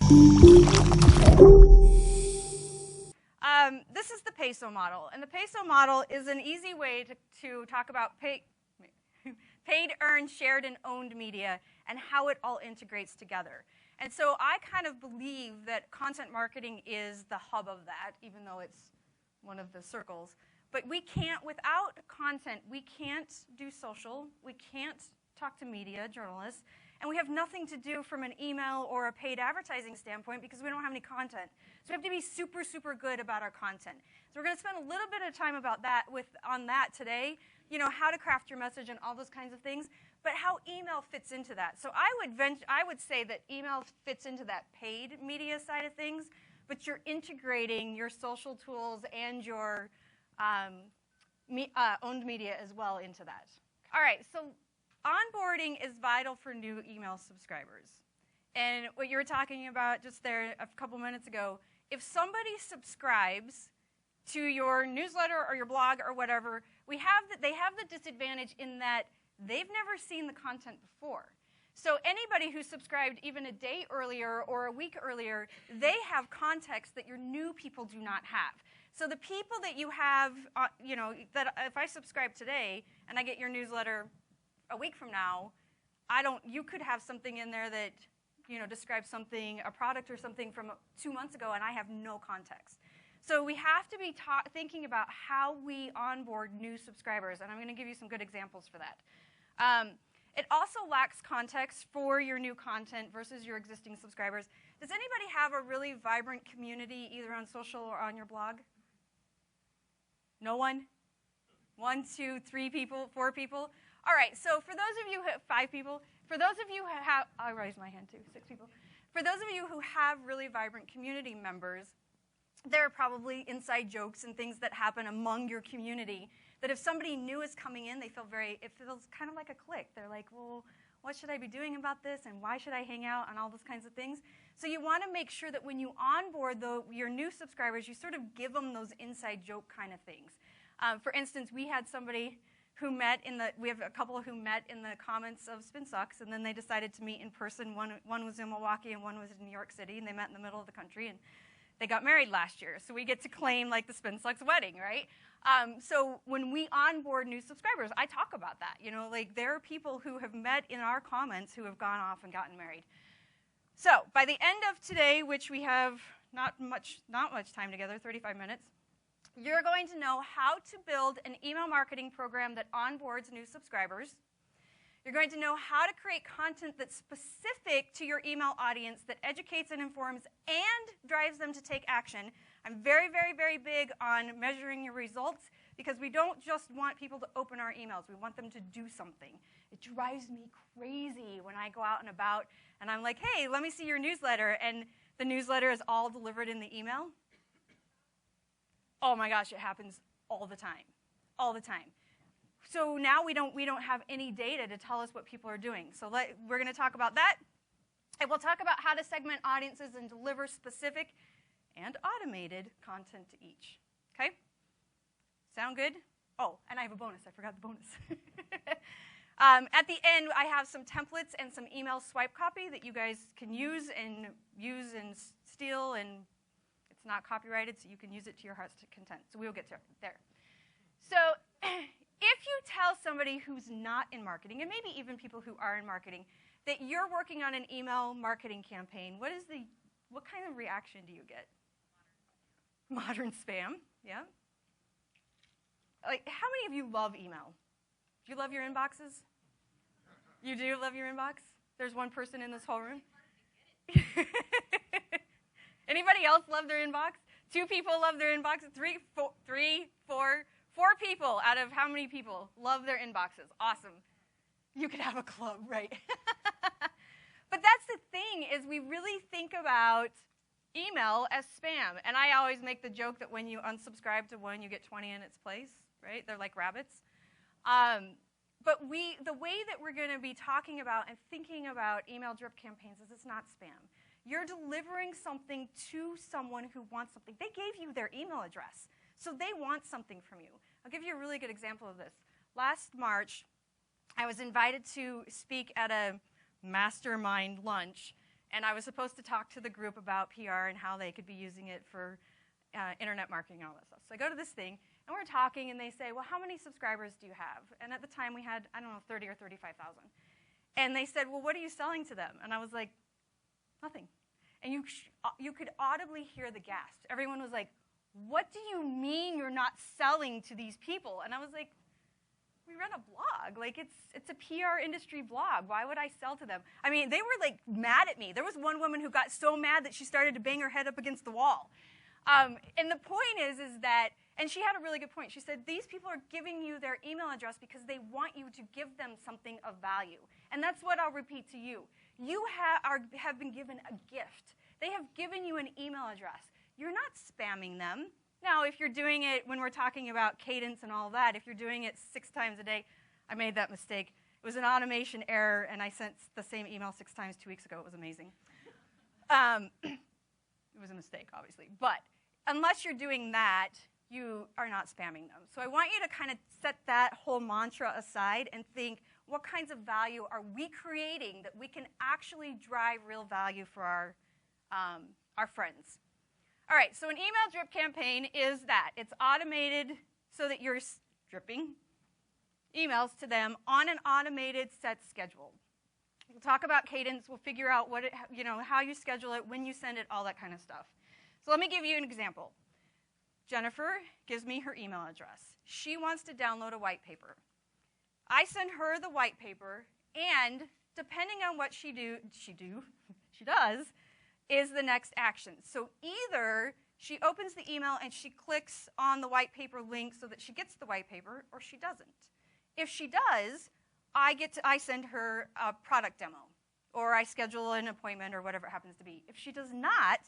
This is the peso model, and the peso model is an easy way to talk about paid, earned, shared, and owned media and how it all integrates together. And so I kind of believe that content marketing is the hub of that, even though it's one of the circles. But we can't, without content, we can't do social, we can't talk to media, journalists, and we have nothing to do from an email or a paid advertising standpoint because we don't have any content. So we have to be super, super good about our content. So we're going to spend a little bit of time about that on that today, you know, how to craft your message and all those kinds of things, but how email fits into that. So I would say that email fits into that paid media side of things, but you're integrating your social tools and your owned media as well into that. All right, so onboarding is vital for new email subscribers. And what you were talking about just there a couple minutes ago, if somebody subscribes to your newsletter or your blog or whatever, they have the disadvantage in that they've never seen the content before. So anybody who subscribed even a day earlier or a week earlier, they have context that your new people do not have. So the people that you have, you know, that if I subscribe today and I get your newsletter a week from now, you could have something in there that, you know, describes something, a product or something from 2 months ago, and I have no context. So we have to be thinking about how we onboard new subscribers, and I'm going to give you some good examples for that. It also lacks context for your new content versus your existing subscribers. Does anybody have a really vibrant community either on social or on your blog? No one? 1, 2, 3 people, 4 people? All right, so for those of you who have 5 people, for those of you who have, I'll raise my hand too, 6 people. For those of you who have really vibrant community members, there are probably inside jokes and things that happen among your community that if somebody new is coming in, it feels kind of like a clique. They're like, well, what should I be doing about this, and why should I hang out, and all those kinds of things. So you want to make sure that when you onboard your new subscribers, you sort of give them those inside joke kind of things. For instance, we had somebody who we have a couple who met in the comments of Spin Sucks, and then they decided to meet in person. One was in Milwaukee and one was in New York City, and they met in the middle of the country, and they got married last year. So we get to claim like the Spin Sucks wedding, right? So when we onboard new subscribers, I talk about that. You know, like there are people who have met in our comments who have gone off and gotten married. So by the end of today, which we have not much time together, 35 minutes, you're going to know how to build an email marketing program that onboards new subscribers. You're going to know how to create content that's specific to your email audience that educates and informs and drives them to take action. I'm very, very, very big on measuring your results because we don't just want people to open our emails. We want them to do something. It drives me crazy when I go out and about and I'm like, hey, let me see your newsletter, and the newsletter is all delivered in the email. Oh my gosh, it happens all the time, all the time. So now we don't have any data to tell us what people are doing. So we're going to talk about that, and we'll talk about how to segment audiences and deliver specific and automated content to each. Okay? Sound good? Oh, and I have a bonus. I forgot the bonus. At the end, I have some templates and some email swipe copy that you guys can use and steal, and it's not copyrighted, so you can use it to your heart's content. So we'll get to there. So if you tell somebody who's not in marketing, and maybe even people who are in marketing, that you're working on an email marketing campaign, what kind of reaction do you get? Modern spam, yeah. Like, how many of you love email? Do you love your inboxes? You do love your inbox? There's one person in this whole room. Anybody else love their inbox? 2 people love their inbox. 3, 4 people out of how many people love their inboxes? Awesome. You could have a club, right? But that's the thing, is we really think about email as spam. And I always make the joke that when you unsubscribe to one, you get 20 in its place, right? They're like rabbits. But the way that we're going to be talking about and thinking about email drip campaigns is it's not spam. You're delivering something to someone who wants something. They gave you their email address, so they want something from you. I'll give you a really good example of this. Last March, I was invited to speak at a mastermind lunch, And I was supposed to talk to the group about PR and how they could be using it for internet marketing and all that stuff. So I go to this thing, and we're talking, and they say, well, how many subscribers do you have? And at the time, we had, I don't know, 30 or 35,000. And they said, well, what are you selling to them? And I was like, nothing. And you could audibly hear the gasp. Everyone was like, what do you mean you're not selling to these people? And I was like, we run a blog. Like, it's a PR industry blog. Why would I sell to them? I mean, they were, like, mad at me. There was one woman who got so mad that she started to bang her head up against the wall. And the point is that, and she had a really good point. She said, these people are giving you their email address because they want you to give them something of value. And that's what I'll repeat to you. You have been given a gift. They have given you an email address. You're not spamming them. Now, if you're doing it when we're talking about cadence and all that, if you're doing it 6 times a day, I made that mistake. It was an automation error, and I sent the same email 6 times 2 weeks ago. It was amazing. It was a mistake, obviously. But unless you're doing that, you are not spamming them. So I want you to kind of set that whole mantra aside and think, what kinds of value are we creating that we can actually drive real value for our friends? All right, so an email drip campaign is that. It's automated so that you're dripping emails to them on an automated set schedule. We'll talk about cadence. We'll figure out what how you schedule it, when you send it, all that kind of stuff. So let me give you an example. Jennifer gives me her email address. She wants to download a white paper. I send her the white paper, and depending on what she does, is the next action. So either she opens the email and she clicks on the white paper link so that she gets the white paper, or she doesn't. If she does, I send her a product demo, or I schedule an appointment, or whatever it happens to be. If she does not,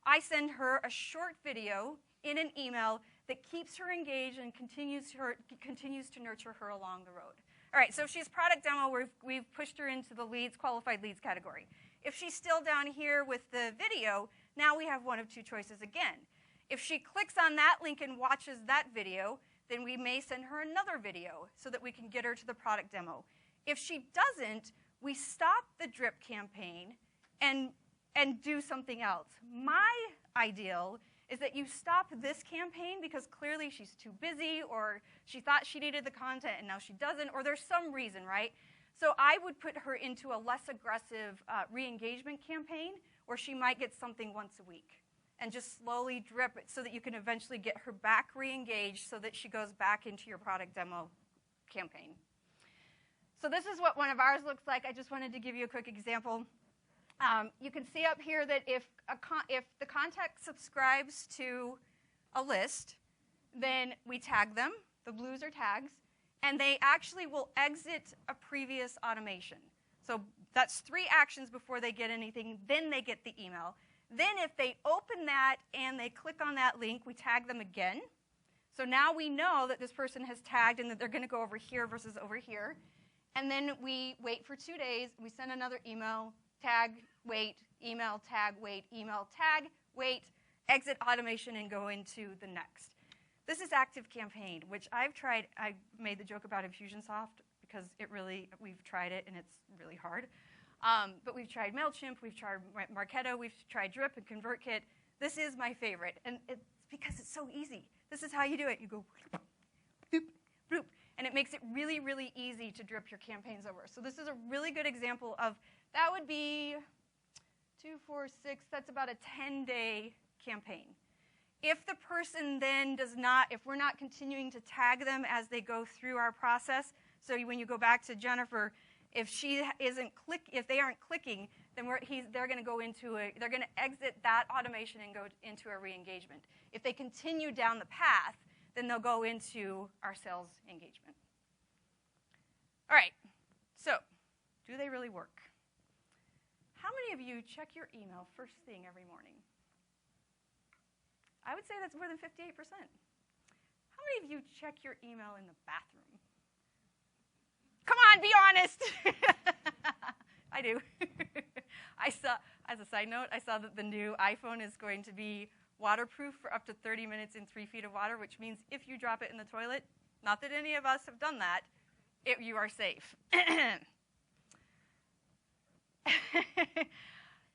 I send her a short video in an email that keeps her engaged and continues to nurture her along the road. All right, so if she's product demo, we've pushed her into the qualified leads category. If she's still down here with the video, now we have one of 2 choices again. If she clicks on that link and watches that video, then we may send her another video so that we can get her to the product demo. If she doesn't, we stop the drip campaign and do something else. My ideal is that you stop this campaign because clearly she's too busy, or she thought she needed the content and now she doesn't, or there's some reason, right? So I would put her into a less aggressive re-engagement campaign where she might get something once a week and just slowly drip it so that you can eventually get her back re-engaged so that she goes back into your product demo campaign. So this is what one of ours looks like. I just wanted to give you a quick example. You can see up here that if the contact subscribes to a list, then we tag them. The blues are tags. And they actually will exit a previous automation. So that's 3 actions before they get anything. Then they get the email. Then if they open that and they click on that link, we tag them again. So now we know that this person has tagged and that they're going to go over here versus over here. And then we wait for 2 days. We send another email, tag, wait, email, tag, wait, email, tag, wait, exit automation, and go into the next. This is ActiveCampaign, which I've tried. I made the joke about Infusionsoft because we've tried it and it's really hard. But we've tried MailChimp, we've tried Marketo, we've tried Drip and ConvertKit. This is my favorite, and it's because it's so easy. This is how you do it. You go boop, boop, and it makes it really, really easy to drip your campaigns over. So this is a really good example of, that would be 2, 4, 6, that's about a 10-day campaign. If the person then if we're not continuing to tag them as they go through our process, so when you go back to Jennifer, if they aren't clicking, then they're going to exit that automation and go into a re-engagement. If they continue down the path, then they'll go into our sales engagement. All right, so do they really work? How many of you check your email first thing every morning? I would say that's more than 58%. How many of you check your email in the bathroom? Come on, be honest. I do. I saw, as a side note, I saw that the new iPhone is going to be waterproof for up to 30 minutes in 3 feet of water, which means if you drop it in the toilet, not that any of us have done that, you are safe.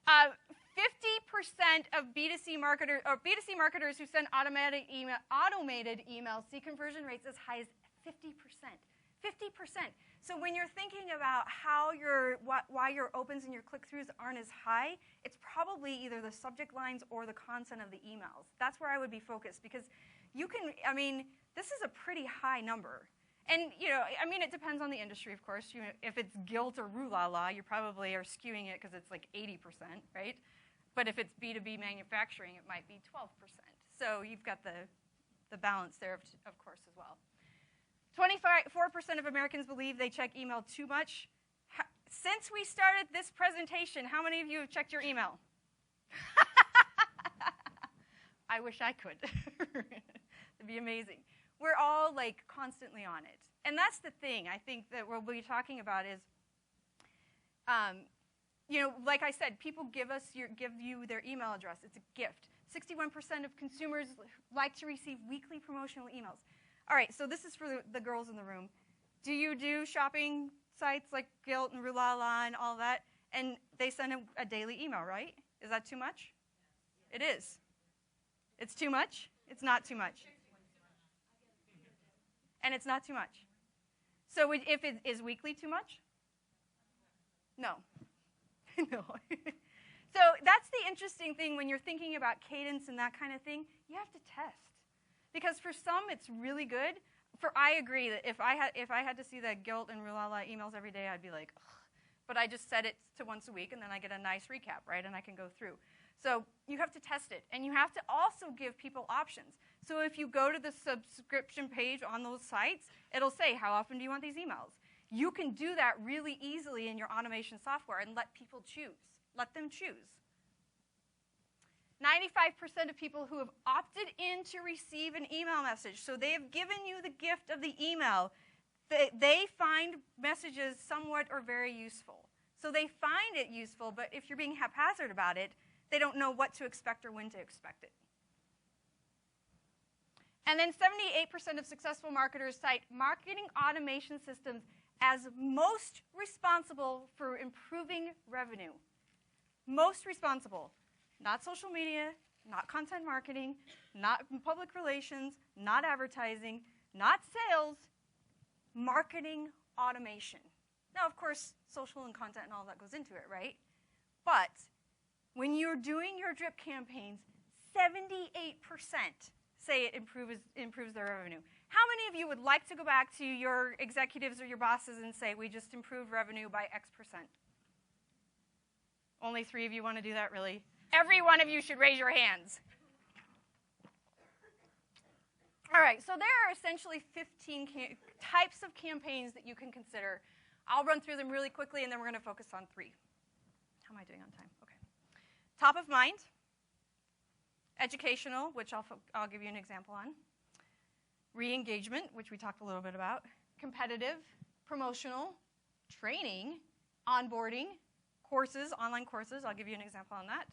50% of B2C marketers who send automated emails see conversion rates as high as 50%. 50%. So when you're thinking about why your opens and your click-throughs aren't as high, it's probably either the subject lines or the content of the emails. That's where I would be focused, because you can, this is a pretty high number. And, it depends on the industry, of course. If it's guilt or roo-la-la, you probably are skewing it because it's like 80%, right? But if it's B2B manufacturing, it might be 12%. So you've got the balance there, of course, as well. 24% of Americans believe they check email too much. Since we started this presentation, how many of you have checked your email? I wish I could. It'd be amazing. We're all constantly on it. And that's the thing I think that we'll be talking about is, like I said, people give you their email address. It's a gift. 61% of consumers like to receive weekly promotional emails. All right, so this is for the girls in the room. Do you do shopping sites like Guilt and Roo-La-La and all that? And they send a daily email, right? Is that too much? It is. It's too much? It's not too much. And it's not too much. So if it is weekly too much? No. No. So that's the interesting thing when you're thinking about cadence and that kind of thing. You have to test. Because for some, it's really good. I agree that if I had to see the Guilt and Roo-La-La emails every day, I'd be like, ugh. But I just set it to once a week, and then I get a nice recap, right? And I can go through. So you have to test it. And you have to also give people options. So if you go to the subscription page on those sites, it'll say, how often do you want these emails? You can do that really easily in your automation software and let people choose. Let them choose. 95% of people who have opted in to receive an email message, so they have given you the gift of the email, they find messages somewhat or very useful. So they find it useful, but if you're being haphazard about it, they don't know what to expect or when to expect it. And then 78% of successful marketers cite marketing automation systems as most responsible for improving revenue. Most responsible. Not social media, not content marketing, not public relations, not advertising, not sales, marketing automation. Now, of course, social and content and all that goes into it, right? But when you're doing your drip campaigns, 78% say it improves their revenue. How many of you would like to go back to your executives or your bosses and say, we just improved revenue by X%? Only 3 of you want to do that, really? Every one of you should raise your hands. All right, so there are essentially 15 types of campaigns that you can consider. I'll run through them really quickly, and then we're going to focus on 3. How am I doing on time? Okay. Top of mind, educational, which I'll give you an example on. Re-engagement, which we talked a little bit about. Competitive, promotional, training, onboarding, courses, online courses. I'll give you an example on that.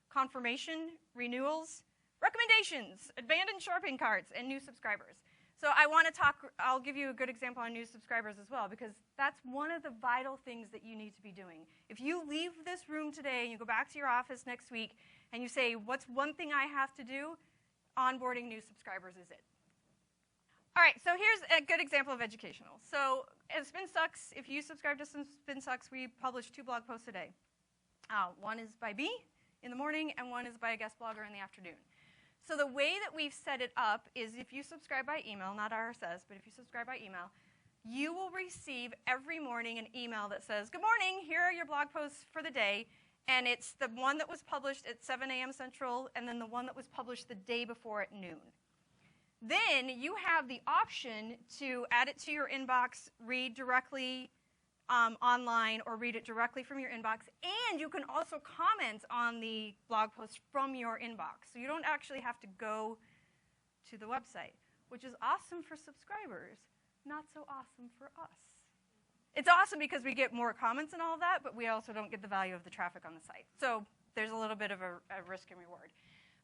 Confirmation, renewals, recommendations, abandoned shopping carts, and new subscribers. So I'll give you a good example on new subscribers as well, because that's one of the vital things that you need to be doing. If you leave this room today and you go back to your office next week and you say, what's one thing I have to do? Onboarding new subscribers is it. All right, so here's a good example of educational. So at Spin Sucks, if you subscribe to Spin Sucks, we publish 2 blog posts a day. One is by me in the morning, and one is by a guest blogger in the afternoon. So the way that we've set it up is if you subscribe by email, not RSS, but if you subscribe by email, you will receive every morning an email that says, good morning, here are your blog posts for the day. And it's the one that was published at 7 a.m. Central, and then the one that was published the day before at noon. Then you have the option to add it to your inbox, read directly online, or read it directly from your inbox. And you can also comment on the blog post from your inbox. So you don't actually have to go to the website, which is awesome for subscribers, not so awesome for us. It's awesome because we get more comments and all of that, but we also don't get the value of the traffic on the site. So there's a little bit of a risk and reward.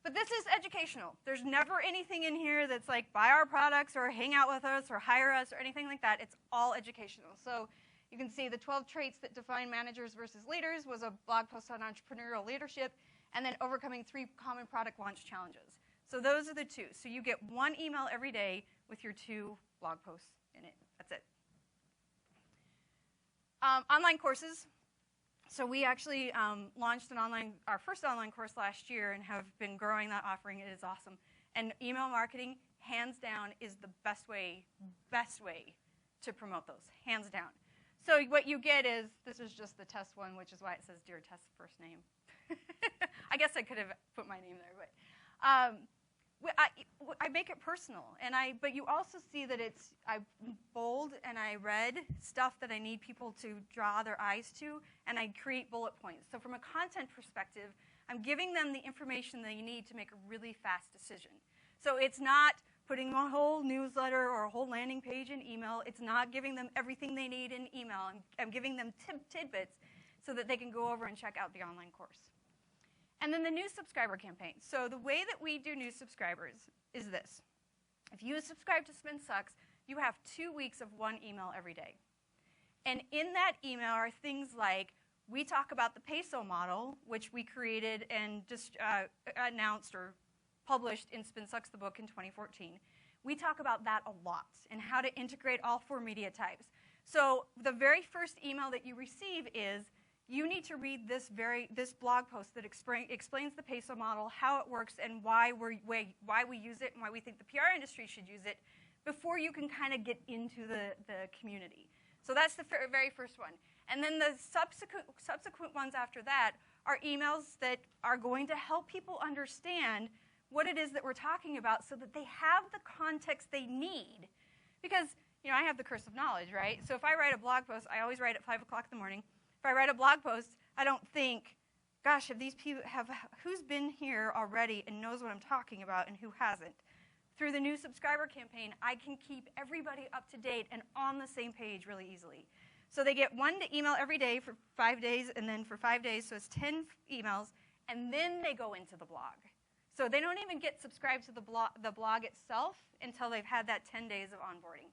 But this is educational. There's never anything in here that's like buy our products or hang out with us or hire us or anything like that. It's all educational. So You can see the 12 traits that define managers versus leaders was a blog post on entrepreneurial leadership, and then overcoming 3 common product launch challenges. So those are the 2. So you get 1 email every day with your 2 blog posts in it. That's it. Online courses. So we actually launched our first online course last year and have been growing that offering. It is awesome. And email marketing, hands down, is the best way to promote those, hands down. So what you get is, this is just the test one, which is why it says Dear Test first name. I guess I could have put my name there, but I make it personal, but you also see that I bold and I read stuff that I need people to draw their eyes to, and I create bullet points. So from a content perspective, I'm giving them the information they need to make a really fast decision. So it's not putting a whole newsletter or a whole landing page in email. It's not giving them everything they need in email. I'm giving them tidbits so that they can go over and check out the online course. And then the new subscriber campaign. So the way that we do new subscribers is this. If you subscribe to Spin Sucks, you have 2 weeks of 1 email every day. And in that email are things like, we talk about the peso model, which we created and just announced or published in Spin Sucks the book in 2014. We talk about that a lot and how to integrate all 4 media types. So the very first email that you receive is, you need to read this blog post that explains the peso model, how it works, and why we use it, and why we think the PR industry should use it, before you can kind of get into the community. So that's the very first one. And then the subsequent ones after that are emails that are going to help people understand what it is that we're talking about so that they have the context they need. Because, I have the curse of knowledge, right? So if I write a blog post, I always write at 5 o'clock in the morning. If I write a blog post, I don't think, gosh, who's been here already and knows what I'm talking about and who hasn't? Through the new subscriber campaign, I can keep everybody up to date and on the same page really easily. So they get 1 email every day for 5 days, and then for 5 days, so it's 10 emails, and then they go into the blog. So they don't even get subscribed to the blog itself until they've had that 10 days of onboarding.